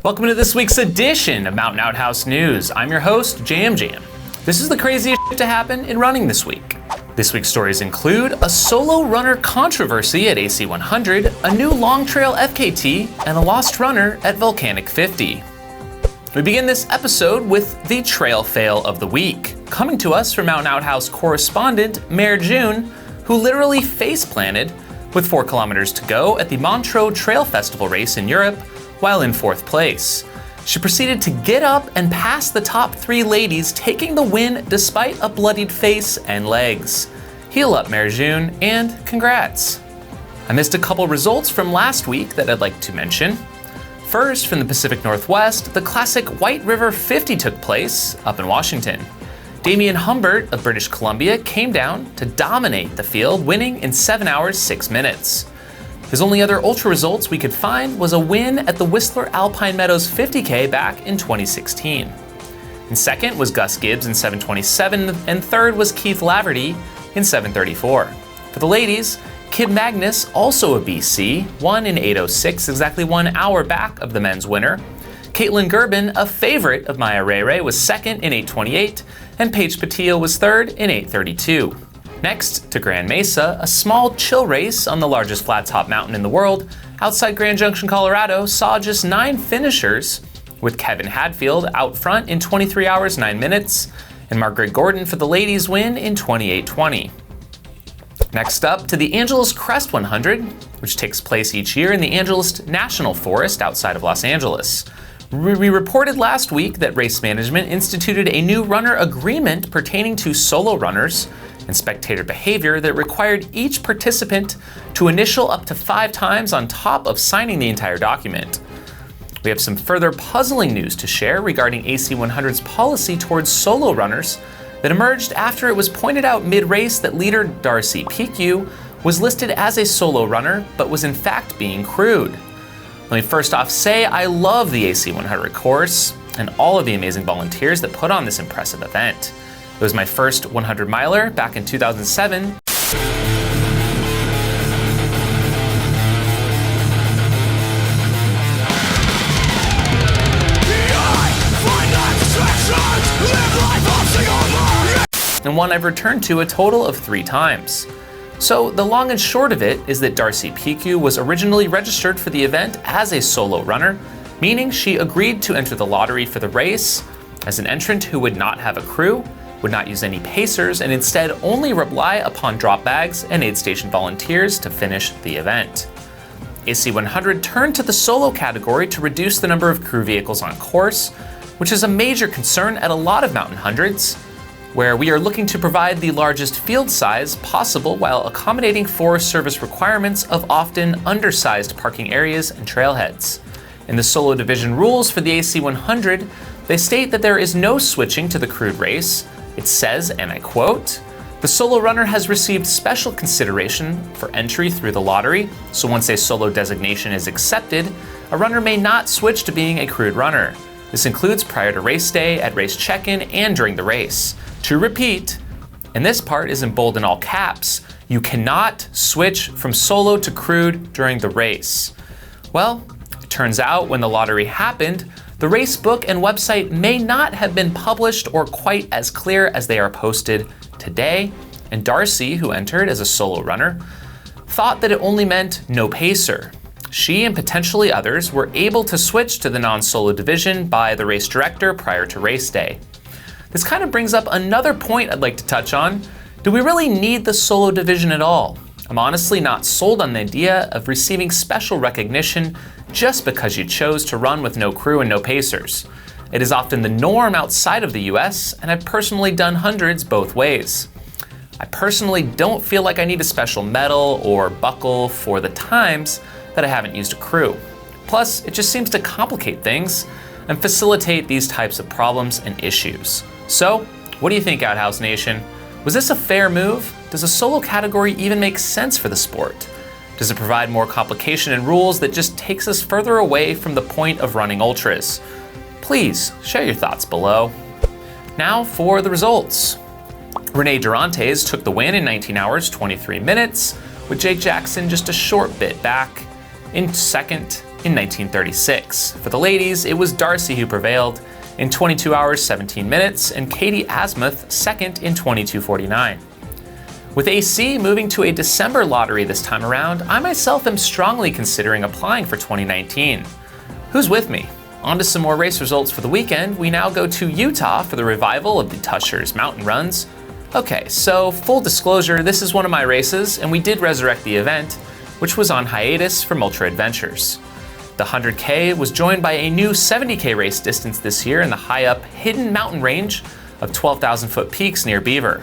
Welcome to this week's edition of Mountain Outhouse News. I'm your host, JamJam. This is the craziest shit to happen in running this week. This week's stories include a solo runner controversy at AC 100, a new long trail FKT, and a lost runner at Volcanic 50. We begin this episode with the trail fail of the week, coming to us from Mountain Outhouse correspondent MereJune, who literally face-planted with 4 kilometers to go at the Montreux Trail Festival race in Europe while in 4th place. She proceeded to get up and pass the top 3 ladies, taking the win despite a bloodied face and legs. Heal up, MereJune, and congrats. I missed a couple results from last week that I'd like to mention. First, from the Pacific Northwest, the classic White River 50 took place up in Washington. Damien Humbert of British Columbia came down to dominate the field, winning in 7 hours, 6 minutes. His only other ultra results we could find was a win at the Whistler Alpine Meadows 50K back in 2016. And second was Gus Gibbs in 7:27, and third was Keith Laverty in 7:34. For the ladies, Kib Magnus, also a BC, won in 8:06, exactly 1 hour back of the men's winner. Caitlin Gerbin, a favorite of Maya Ray, was second in 8:28, and Paige Patillo was third in 8:32. Next, to Grand Mesa, a small chill race on the largest flat top mountain in the world, outside Grand Junction, Colorado, saw just 9 finishers, with Kevin Hadfield out front in 23 hours, 9 minutes, and Margaret Gordon for the ladies' win in 28:20. Next up, to the Angeles Crest 100, which takes place each year in the Angeles National Forest outside of Los Angeles. We reported last week that race management instituted a new runner agreement pertaining to solo runners and spectator behavior that required each participant to initial up to 5 times on top of signing the entire document. We have some further puzzling news to share regarding AC 100's policy towards solo runners that emerged after it was pointed out mid-race that leader Darcy PQ was listed as a solo runner but was in fact being crewed. Let me first off say I love the AC 100 course and all of the amazing volunteers that put on this impressive event. It was my first 100 miler back in 2007. And one I've returned to a total of 3 times. So the long and short of it is that Darcy PQ was originally registered for the event as a solo runner, meaning she agreed to enter the lottery for the race as an entrant who would not have a crew, would not use any pacers, and instead only rely upon drop bags and aid station volunteers to finish the event. AC 100 turned to the solo category to reduce the number of crew vehicles on course, which is a major concern at a lot of mountain hundreds, where we are looking to provide the largest field size possible while accommodating for service requirements of often undersized parking areas and trailheads. In the solo division rules for the AC 100, they state that there is no switching to the crewed race. It says, and I quote, "The solo runner has received special consideration for entry through the lottery, so once a solo designation is accepted, a runner may not switch to being a crewed runner. This includes prior to race day, at race check-in, and during the race. To repeat," and this part is in bold in all caps, "you cannot switch from solo to crewed during the race." Well, it turns out when the lottery happened, the race book and website may not have been published or quite as clear as they are posted today, and Darcy, who entered as a solo runner, thought that it only meant no pacer. She and potentially others were able to switch to the non-solo division by the race director prior to race day. This kind of brings up another point I'd like to touch on. Do we really need the solo division at all? I'm honestly not sold on the idea of receiving special recognition just because you chose to run with no crew and no pacers. It is often the norm outside of the US, and I've personally done hundreds both ways. I personally don't feel like I need a special medal or buckle for the times that I haven't used a crew. Plus, it just seems to complicate things and facilitate these types of problems and issues. So, what do you think, Outhouse Nation? Was this a fair move? Does a solo category even make sense for the sport? Does it provide more complication and rules that just takes us further away from the point of running ultras? Please share your thoughts below. Now for the results. Renee Durantes took the win in 19 hours, 23 minutes, with Jake Jackson just a short bit back. In second, in 1936. For the ladies, it was Darcy who prevailed in 22 hours 17 minutes and Katie Asmuth second in 22:49. With AC moving to a December lottery this time around, I myself am strongly considering applying for 2019. Who's with me? On to some more race results for the weekend. We now go to Utah for the revival of the Tushars mountain runs. Okay, so full disclosure, this is one of my races, and we did resurrect the event, which was on hiatus from Ultra Adventures. The 100K was joined by a new 70K race distance this year in the high-up, hidden mountain range of 12,000-foot peaks near Beaver.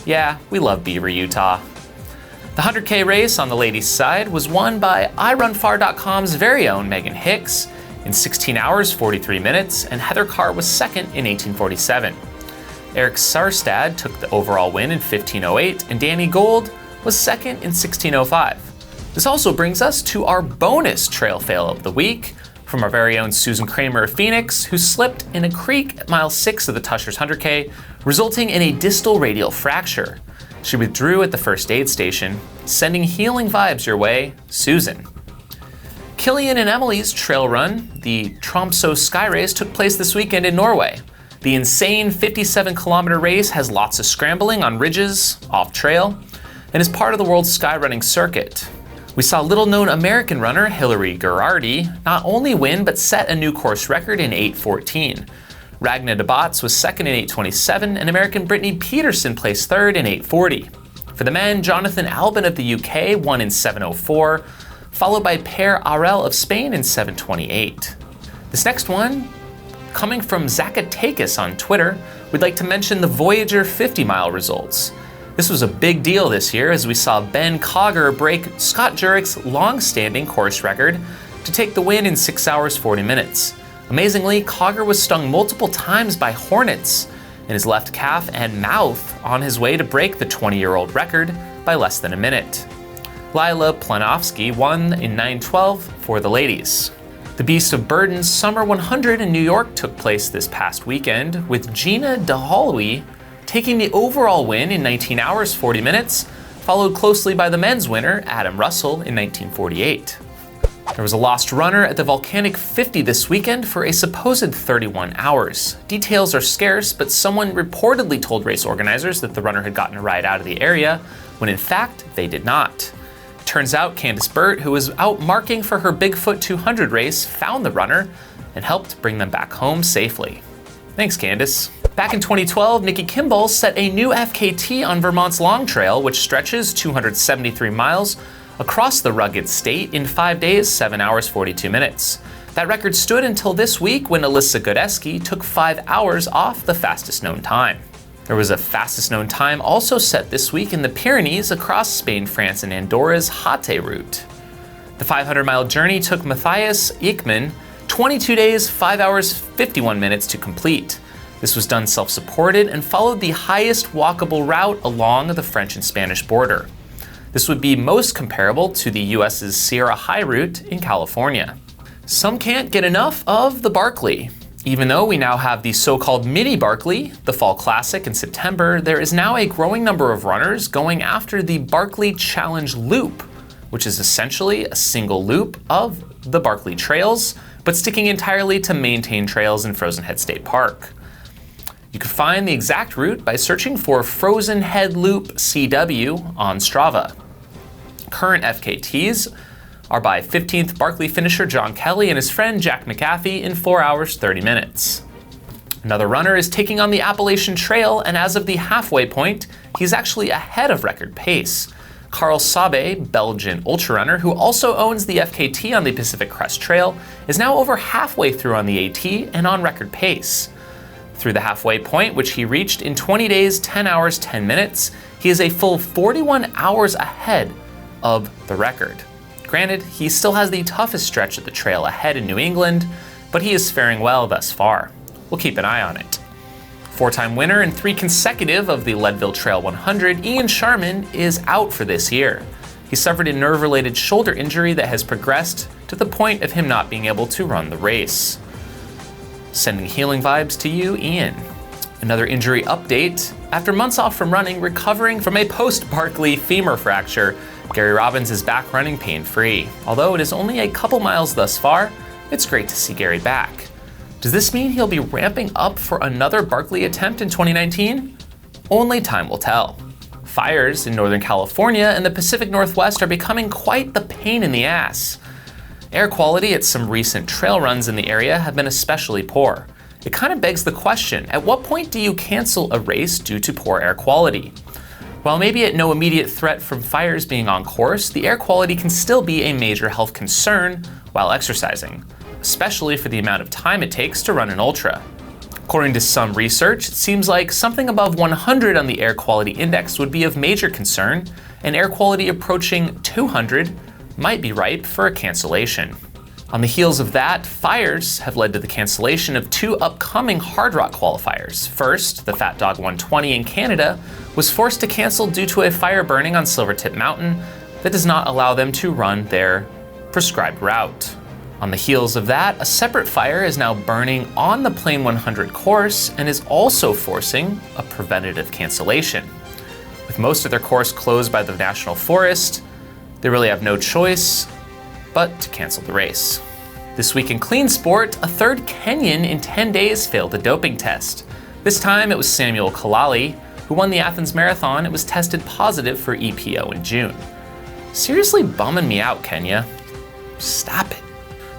Yeah, we love Beaver, Utah. The 100K race on the ladies' side was won by iRunFar.com's very own Megan Hicks in 16 hours 43 minutes, and Heather Carr was second in 18:47. Eric Sarstad took the overall win in 15:08, and Danny Gold was second in 16:05. This also brings us to our bonus trail fail of the week from our very own Susan Kramer of Phoenix, who slipped in a creek at mile 6 of the Tushars 100K, resulting in a distal radial fracture. She withdrew at the first aid station. Sending healing vibes your way, Susan. Killian and Emily's trail run, the Tromso Sky Race, took place this weekend in Norway. The insane 57-kilometer race has lots of scrambling on ridges, off trail, and is part of the world's skyrunning circuit. We saw little-known American runner Hillary Gerardi not only win, but set a new course record in 8:14. Ragna de Botts was second in 8:27, and American Brittany Peterson placed third in 8:40. For the men, Jonathan Albin of the UK won in 7:04, followed by Per Arel of Spain in 7:28. This next one, coming from Zacatecas on Twitter, we'd like to mention the Voyager 50-mile results. This was a big deal this year as we saw Ben Cogger break Scott Jurick's long-standing course record to take the win in 6 hours 40 minutes. Amazingly, Cogger was stung multiple times by hornets in his left calf and mouth on his way to break the 20-year-old record by less than a minute. Lila Planovsky won in 9:12 for the ladies. The Beast of Burden's Summer 100 in New York took place this past weekend, with Gina DeHolwe taking the overall win in 19 hours 40 minutes, followed closely by the men's winner, Adam Russell, in 19:48. There was a lost runner at the Volcanic 50 this weekend for a supposed 31 hours. Details are scarce, but someone reportedly told race organizers that the runner had gotten a ride out of the area, when in fact they did not. Turns out Candice Burt, who was out marking for her Bigfoot 200 race, found the runner and helped bring them back home safely. Thanks, Candice. Back in 2012, Nikki Kimball set a new FKT on Vermont's Long Trail, which stretches 273 miles across the rugged state in 5 days, 7 hours 42 minutes. That record stood until this week when Alyssa Godesky took 5 hours off the fastest known time. There was a fastest known time also set this week in the Pyrenees across Spain, France, and Andorra's Haute route. The 500-mile journey took Matthias Ekman 22 days, 5 hours, 51 minutes to complete. This was done self-supported and followed the highest walkable route along the French and Spanish border. This would be most comparable to the US's Sierra High route in California. Some can't get enough of the Barkley. Even though we now have the so-called mini Barkley, the Fall Classic in September, there is now a growing number of runners going after the Barkley Challenge Loop, which is essentially a single loop of the Barkley trails, but sticking entirely to maintained trails in Frozen Head State Park. You can find the exact route by searching for Frozen Head Loop CW on Strava. Current FKTs are by 15th Barkley finisher John Kelly and his friend Jack McAfee in 4 hours 30 minutes. Another runner is taking on the Appalachian Trail, and as of the halfway point, he's actually ahead of record pace. Karel Sabbe, Belgian ultrarunner who also owns the FKT on the Pacific Crest Trail, is now over halfway through on the AT and on record pace. Through the halfway point, which he reached in 20 days, 10 hours, 10 minutes, he is a full 41 hours ahead of the record. Granted, he still has the toughest stretch of the trail ahead in New England, but he is faring well thus far. We'll keep an eye on it. Four-time winner and 3 consecutive of the Leadville Trail 100, Ian Sharman is out for this year. He suffered a nerve-related shoulder injury that has progressed to the point of him not being able to run the race. Sending healing vibes to you, Ian. Another injury update. After months off from running, recovering from a post-Barkley femur fracture, Gary Robbins is back running pain-free. Although it is only a couple miles thus far, it's great to see Gary back. Does this mean he'll be ramping up for another Barkley attempt in 2019? Only time will tell. Fires in Northern California and the Pacific Northwest are becoming quite the pain in the ass. Air quality at some recent trail runs in the area have been especially poor. It kind of begs the question, at what point do you cancel a race due to poor air quality? While maybe at no immediate threat from fires being on course, the air quality can still be a major health concern while exercising, especially for the amount of time it takes to run an ultra. According to some research, it seems like something above 100 on the air quality index would be of major concern, and air quality approaching 200 might be ripe for a cancellation. On the heels of that, fires have led to the cancellation of 2 upcoming hard rock qualifiers. First, the Fat Dog 120 in Canada was forced to cancel due to a fire burning on Silvertip Mountain that does not allow them to run their prescribed route. On the heels of that, a separate fire is now burning on the Plain 100 course and is also forcing a preventative cancellation. With most of their course closed by the National Forest, they really have no choice but to cancel the race. This week in clean sport, a third Kenyan in 10 days failed a doping test. This time it was Samuel Kalali, who won the Athens Marathon and was tested positive for EPO in June. Seriously bumming me out, Kenya. Stop it.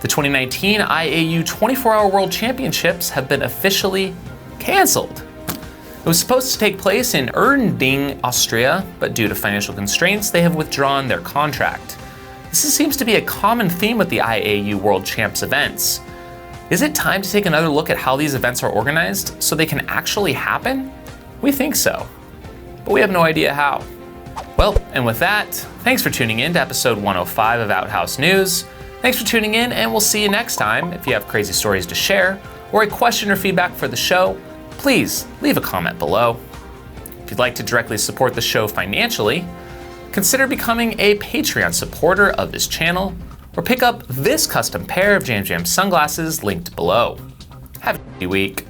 The 2019 IAU 24-Hour World Championships have been officially canceled. It was supposed to take place in Erding, Austria, but due to financial constraints, they have withdrawn their contract. This seems to be a common theme with the IAU World Champs events. Is it time to take another look at how these events are organized so they can actually happen? We think so, but we have no idea how. Well, and with that, thanks for tuning in to episode 105 of Outhouse News. Thanks for tuning in, and we'll see you next time. If you have crazy stories to share or a question or feedback for the show, please leave a comment below. If you'd like to directly support the show financially, consider becoming a Patreon supporter of this channel or pick up this custom pair of Jam Jam sunglasses linked below. Have a good week.